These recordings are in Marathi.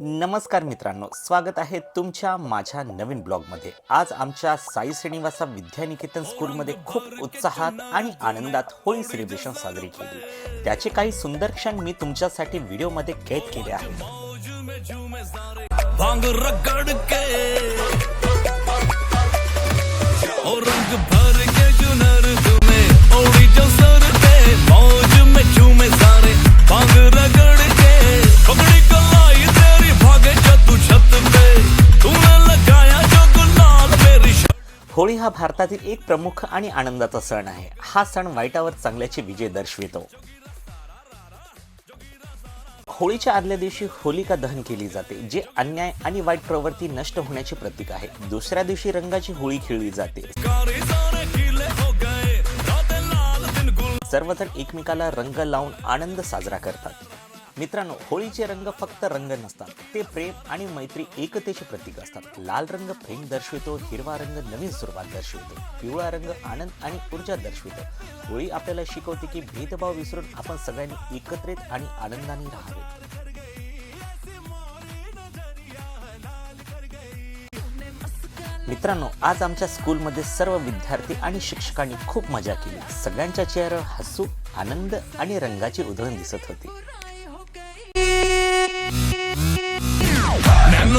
नमस्कार मित्रांनो, स्वागत आहे तुमच्या माझ्या नवीन ब्लॉगमध्ये। आज आमच्या साई श्रीनिवासा विद्यानिकेतन स्कूलमध्ये खूप उत्साहात आणि आनंदात होळी सेलिब्रेशन साजरी केली। त्याचे काही सुंदर क्षण मी तुमच्यासाठी व्हिडिओमध्ये कैद केले आहेत। भांग रगड़ के और रंग भर के जुनर तुम्हें ओड़ी जो सर के मौज में झूमे सारे भांग रगड़ के पकड़ी कलाई तेरी भागे जब छत पे तूने लगाया जो गुलाल मेरी। होळी हा भारतातील एक प्रमुख आणि आनंदाचा सण आहे। हा सण वाईटावर चांगल्याची विजय दर्शवितो। होळीच्या आदल्या दिवशी होलिका दहन केली जाते, जे अन्याय आणि वाईट प्रवृत्ती नष्ट होण्याचे प्रतीक आहे। दुसऱ्या दिवशी रंगाची होळी खेळली जाते। सर्वजण एकमेकाला रंग लावून आनंद साजरा करतात। मित्रांनो, होळीचे रंग फक्त रंग नसतात, ते प्रेम आणि मैत्री एकतेचे प्रतीक असतात। लाल रंग प्रेम दर्शवितो, हिरवा रंग नवीन सुरुवात दर्शवितो, पिवळा रंग आनंद आणि ऊर्जा दर्शवितो। होळी आपल्याला शिकवते की भेदभाव विसरून आपण सगळ्यांनी एकत्रित आणि आनंदाने राहावे। मित्रांनो, आज आमच्या स्कूलमध्ये सर्व विद्यार्थी आणि शिक्षकांनी खूप मजा केली। सगळ्यांच्या चेहऱ्यावर हसू, आनंद आणि रंगाची उधळण दिसत होती।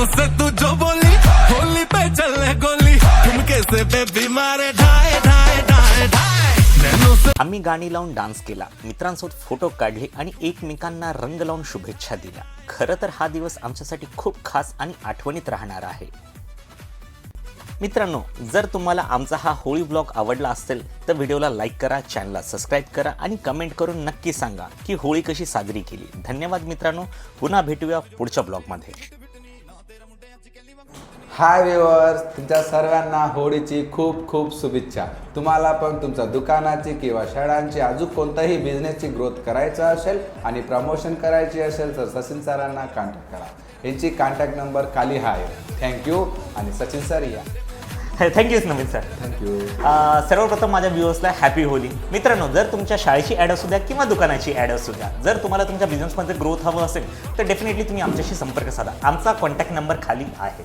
से तू जो बोली होली पे चले गोली ठुमके से बेबी मारे ढाई ढाई ढाई ढाई। आम्ही गाणी लावून डान्स केला, मित्रांसोबत फोटो काढले आणि एकमेकांना रंग लावून शुभेच्छा दिल्या। खरं तर हा दिवस आमच्यासाठी खूप खास आणि आठवणीत राहणार आहे। मित्रांनो, जर तुम्हाला आमचा हा होळी ब्लॉग आवडला असेल तर व्हिडिओला लाईक करा, चॅनलला सबस्क्राईब करा आणि कमेंट करून नक्की सांगा की होळी कशी साजरी केली। धन्यवाद मित्रांनो, पुन्हा भेटूया पुढच्या ब्लॉगमध्ये। हाय व्ह्युअर्स, तुमच्या सर्वांना होळीची खूप खूप शुभेच्छा। तुम्हाला पण तुमच्या दुकानाची किंवा शाळांची अजून कोणताही बिझनेसची ग्रोथ करायचा असेल आणि प्रमोशन करायची असेल तर सचिन सरांना कॉन्टॅक्ट करा। यांची कॉन्टॅक्ट नंबर खाली आहे। थँक्यू आणि सचिन सर या। थँक्यू नवीन सर। थँक्यू। सर्वप्रथम माझ्या व्ह्युअर्सला हॅपी होली। मित्रांनो, जर तुमच्या शाळेची ॲड असू द्या किंवा दुकानाची ॲड असू द्या, जर तुम्हाला तुमच्या बिझनेसमध्ये ग्रोथ हवं असेल तर डेफिनेटली तुम्ही आमच्याशी संपर्क साधा। आमचा कॉन्टॅक्ट नंबर खाली आहे।